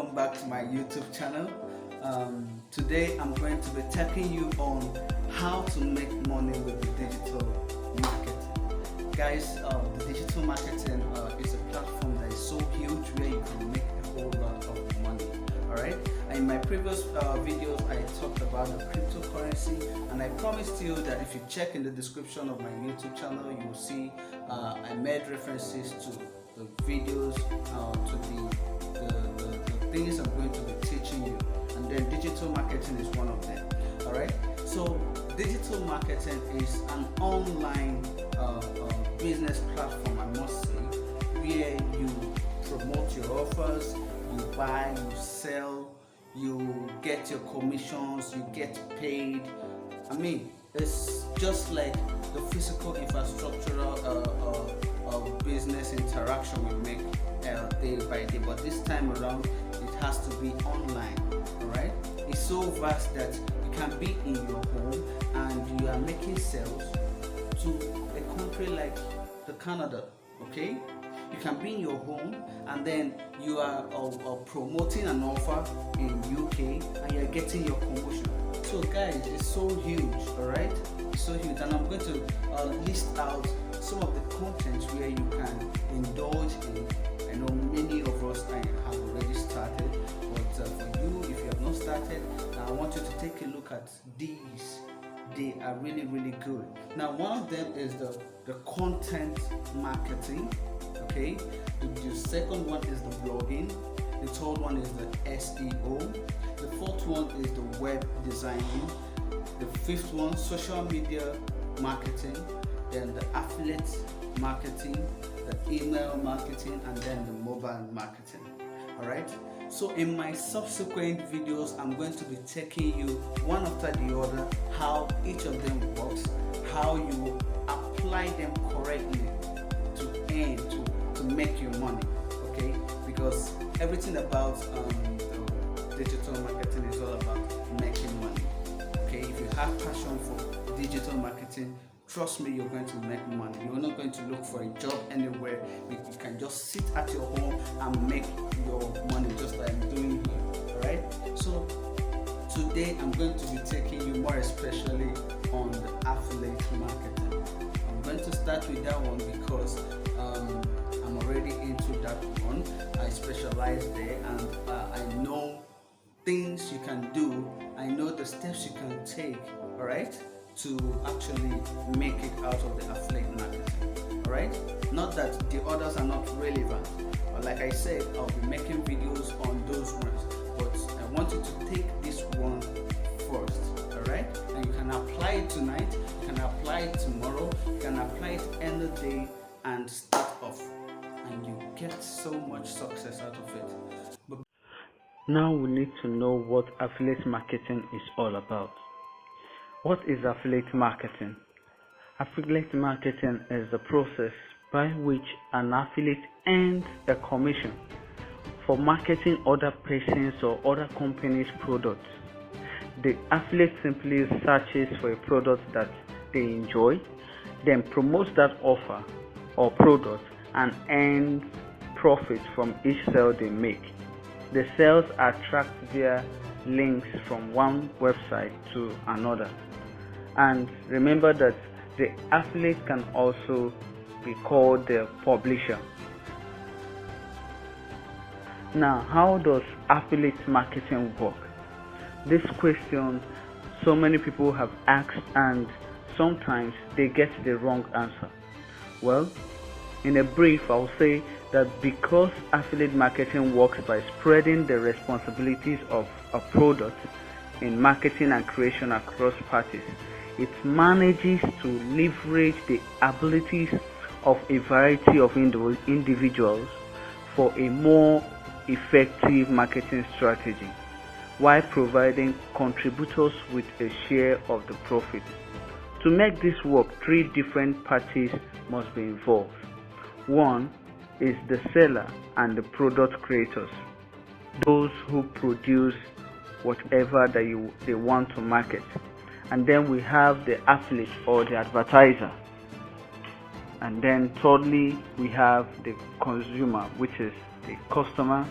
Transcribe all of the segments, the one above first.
welcome back to my YouTube channel. Today I'm going to be taking you on how to make money with the digital marketing. Guys, the digital marketing is a platform that is so huge where you can make a whole lot of money. Alright, in my previous videos I talked about the cryptocurrency, and I promised you that if you check in the description of my YouTube channel, you will see I made references to the videos, to the things I'm going to be teaching you, and then digital marketing is one of them. Alright, so digital marketing is an online business platform, I must say, where you promote your offers, you buy, you sell, you get your commissions, you get paid. I mean, it's just like the physical infrastructural business interaction we make day by day, but this time around it has to be online. Alright, it's so vast that you can be in your home and you are making sales to a country like the Canada. Okay, you can be in your home and then you are promoting an offer in UK and you're getting your promotion. So guys, it's so huge. Alright, it's so huge, and I'm going to list out some of the contents where you can indulge in. I know many of us have already started, but for you, if you have not started, I want you to take a look at these. They are really, really good. Now, one of them is the content marketing. Okay, the second one is the blogging. The third one is the SEO. The fourth one is the web designing. The fifth one, social media marketing. Then the affiliate marketing, the email marketing, and then the mobile marketing. Alright, so in my subsequent videos I'm going to be taking you one after the other how each of them works, how you apply them correctly to earn, to make your money. Okay, because everything about digital marketing is all about making money. Okay, if you have passion for digital marketing, trust me, you're going to make money. You're not going to look for a job anywhere. You can just sit at your home and make your money just like I'm doing here. Alright, so today I'm going to be taking you more especially on the affiliate marketing. I'm going to start with that one because I'm already into that one. I specialize there, and I know things you can do. I know the steps you can take, alright, to actually make it out of the affiliate marketing. Alright, not that the others are not relevant, but like I said, I'll be making videos on those ones, but I want you to take this one first. Alright, and you can apply it tonight, you can apply it tomorrow, you can apply it any day and start off, and you get so much success out of it. But now we need to know what affiliate marketing is all about. What is affiliate marketing? Affiliate marketing is the process by which an affiliate earns a commission for marketing other persons or other companies' products. The affiliate simply searches for a product that they enjoy, then promotes that offer or product and earns profit from each sale they make. The sales are tracked via links from one website to another. And remember that the affiliate can also be called the publisher. Now, how does affiliate marketing work? This question so many people have asked, and sometimes they get the wrong answer. Well, in a brief, I'll say that because affiliate marketing works by spreading the responsibilities of a product in marketing and creation across parties, it manages to leverage the abilities of a variety of individuals for a more effective marketing strategy, while providing contributors with a share of the profit. To make this work, three different parties must be involved. One is the seller and the product creators, those who produce whatever that they want to market. And then we have the affiliate or the advertiser. And then thirdly, we have the consumer, which is the customer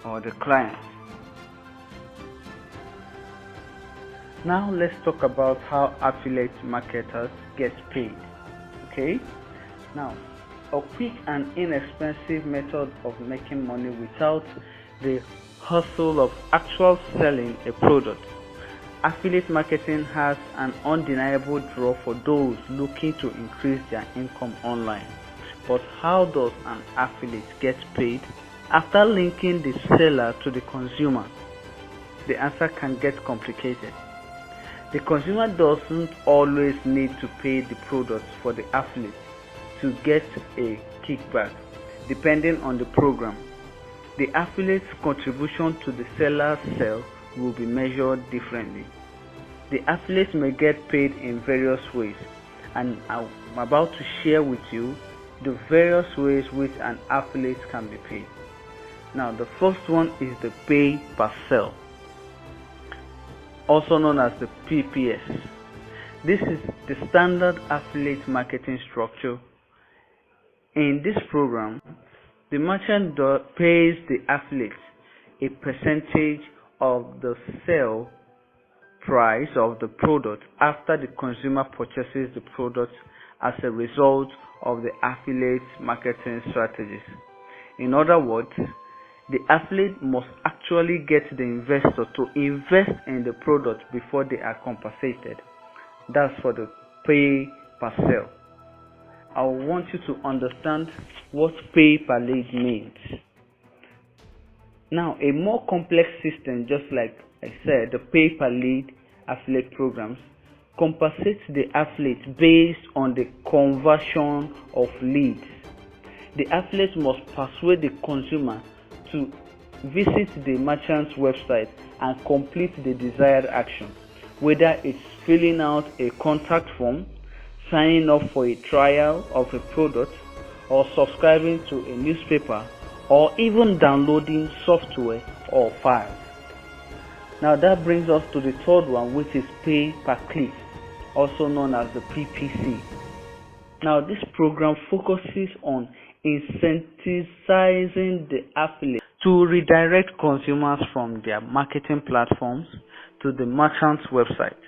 or the client. Now let's talk about how affiliate marketers get paid. Okay, now a quick and inexpensive method of making money without the hustle of actual selling a product. Affiliate marketing has an undeniable draw for those looking to increase their income online. But how does an affiliate get paid? After linking the seller to the consumer, the answer can get complicated. The consumer doesn't always need to pay the product for the affiliate to get a kickback, depending on the program. The affiliate's contribution to the seller's sale will be measured differently. The affiliate may get paid in various ways, and I'm about to share with you the various ways which an affiliate can be paid. Now, the first one is the pay per sale, also known as the PPS. This is the standard affiliate marketing structure. In this program, the merchant pays the affiliate a percentage of the sale price of the product after the consumer purchases the product as a result of the affiliate marketing strategies. In other words, the affiliate must actually get the investor to invest in the product before they are compensated. That's for the pay per sale. I want you to understand what pay per lead means. Now, a more complex system, just like I said, the pay per lead affiliate programs, compensates the affiliate based on the conversion of leads. The affiliate must persuade the consumer to visit the merchant's website and complete the desired action, whether it's filling out a contact form, signing up for a trial of a product, or subscribing to a newspaper, or even downloading software or files. Now that brings us to the third one, which is pay per click, also known as the PPC. Now this program focuses on incentivizing the affiliate to redirect consumers from their marketing platforms to the merchant's website.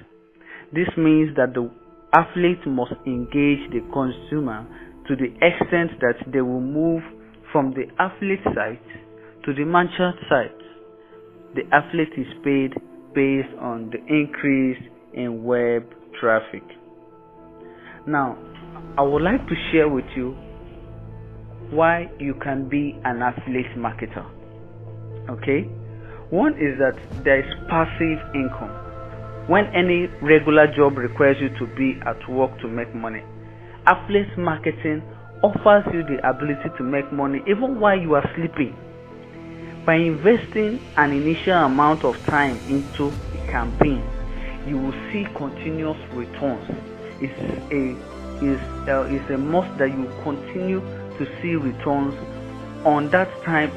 This means that the affiliate must engage the consumer to the extent that they will move from the affiliate site to the merchant site. The affiliate is paid based on the increase in web traffic. Now, I would like to share with you why you can be an affiliate marketer. Okay? One is that there is passive income. When any regular job requires you to be at work to make money, affiliate marketing offers you the ability to make money even while you are sleeping. By investing an initial amount of time into a campaign, you will see continuous returns. It's a must that you continue to see returns on that time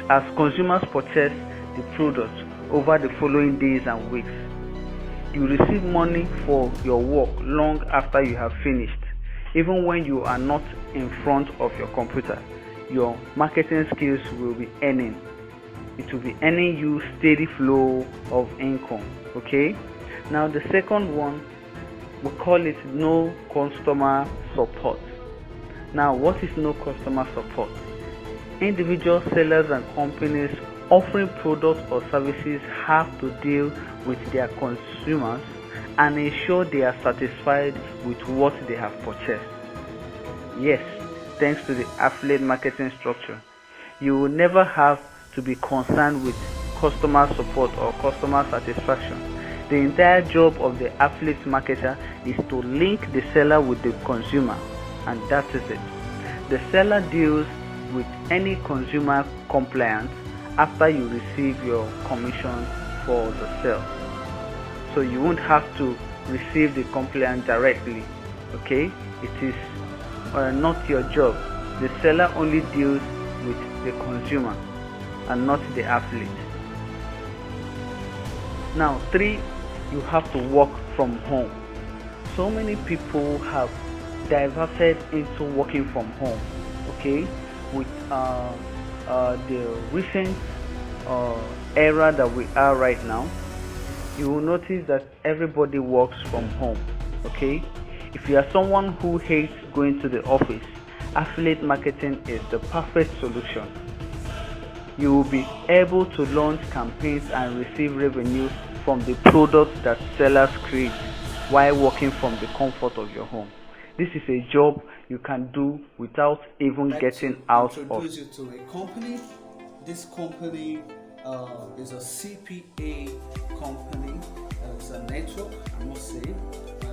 as consumers purchase the product over the following days and weeks. You receive money for your work long after you have finished. Even when you are not in front of your computer, your marketing skills will be earning. It will be earning you steady flow of income. Okay? Now the second one, we call it no customer support. Now what is no customer support? Individual sellers and companies offering products or services have to deal with their consumers and ensure they are satisfied with what they have purchased. Yes, thanks to the affiliate marketing structure, you will never have to be concerned with customer support or customer satisfaction. The entire job of the affiliate marketer is to link the seller with the consumer, and that is it. The seller deals with any consumer complaint after you receive your commission for the sale. So you won't have to receive the complaint directly. Okay? It is not your job. The seller only deals with the consumer and not the affiliate. Now 3, you have to work from home. So many people have diverted into working from home. Okay? With the recent era that we are right now, you will notice that everybody works from home. Okay, if you are someone who hates going to the office, affiliate marketing is the perfect solution. You will be able to launch campaigns and receive revenue from the products that sellers create while working from the comfort of your home. This is a job you can do without even getting out of. Introduce you to a company. This company is a CPA company. It's a network, I must say.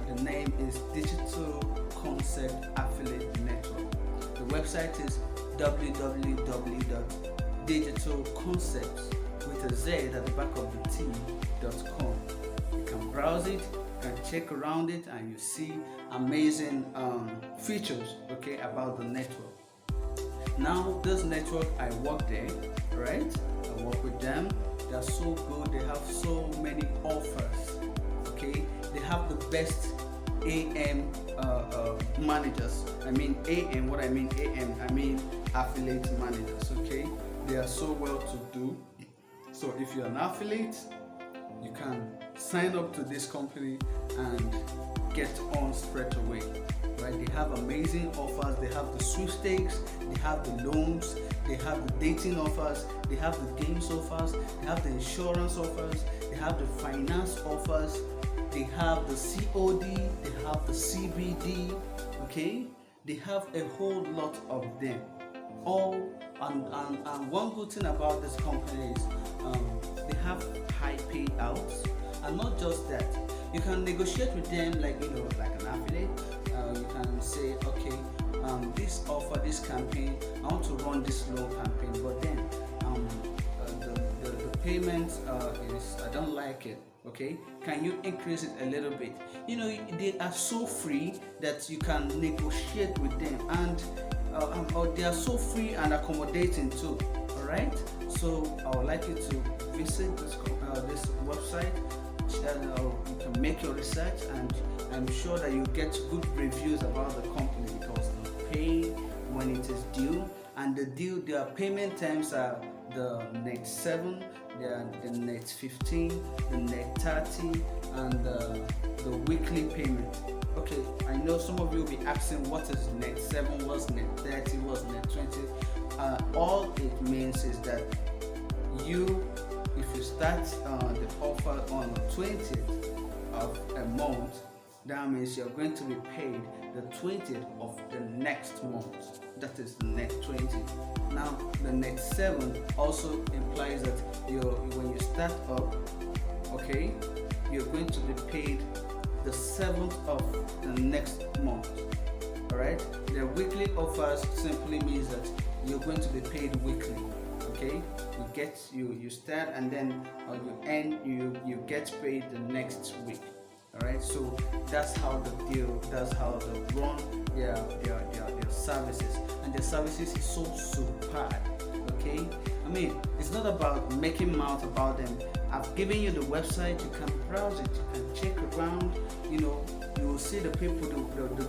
The name is Digital Concept Affiliate Network. The website is www.digitalconceptz with a Z at the back of the T.com. You can browse it, you can check around it, and you see amazing features, okay, about the network. Now, this network, I work there, right? I work with them. They are so good. They have so many offers, okay? They have the best AM managers. I mean AM. What I mean AM, I mean affiliate managers, okay? They are so well to do. So if you're an affiliate, you can sign up to this company and get on straight away. Right? They have amazing offers. They have the sweepstakes, they have the loans, they have the dating offers, they have the games offers, they have the insurance offers, they have the finance offers, they have the COD, they have the CBD, okay? They have a whole lot of them. All and one good thing about this company is they have high payouts, and not just that, you can negotiate with them like like an affiliate. You can say, okay, this offer, this campaign, I want to run this low campaign, but then the payment is, I don't like it. Okay, can you increase it a little bit? They are so free that you can negotiate with them, and they are so free and accommodating too. All right, so I would like you to visit this website. You can make your research, and I'm sure that you get good reviews about the company because they pay when it is due, and their payment terms are the net 7, the net 15, the net 30, and the weekly payment. Okay, I know some of you will be asking, what is net 7, what's net 30, what's net 20? All it means is that if you start the offer on the 20th of a month, that means you're going to be paid the 20th of the next month. That is the net 20. Now, the net 7 also implies that when you start up, okay, you're going to be paid the 7th of the next month. Alright? The weekly offers simply means that you're going to be paid weekly. Okay, you start, and then you end, you get paid the next week. All right, so that's how they run their services, and their services is so superb. Okay, I mean, it's not about making mouth about them. I've given you the website, you can browse it, you can check around. You will see the people,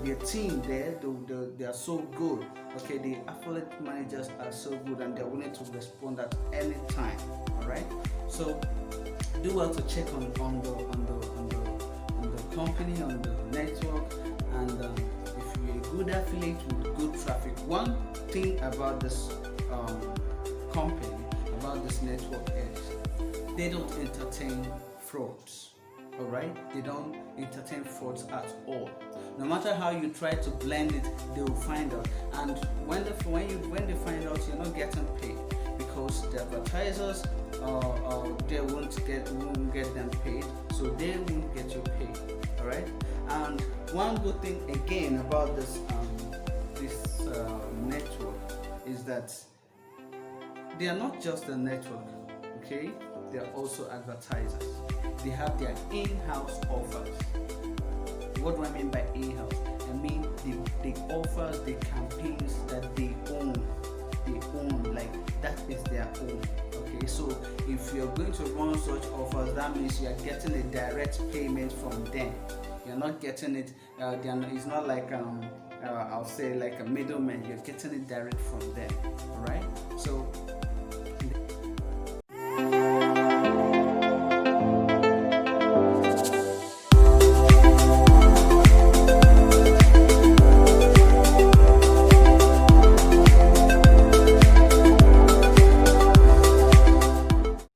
their team there. They are so good. Okay, the affiliate managers are so good, and they're willing to respond at any time. All right, so do well to check on the company, on the network, and if you're a good affiliate with good traffic. One thing about this company, about this network, is they don't entertain frauds. All right, they don't entertain frauds at all. No matter how you try to blend it, they will find out. And when they find out you're not getting paid, because the advertisers they won't get them paid, so they won't get you paid. All right. And one good thing again about this network is that they are not just a network. Okay, they are also advertisers. They have their in-house offers. What do I mean by in-house? I mean the offers, the campaigns that they own. They own, like that is their own. Okay, so if you're going to run such offers, that means you are getting a direct payment from them. You're not getting it. It's not like I'll say like a middleman. You're getting it direct from them. All right. So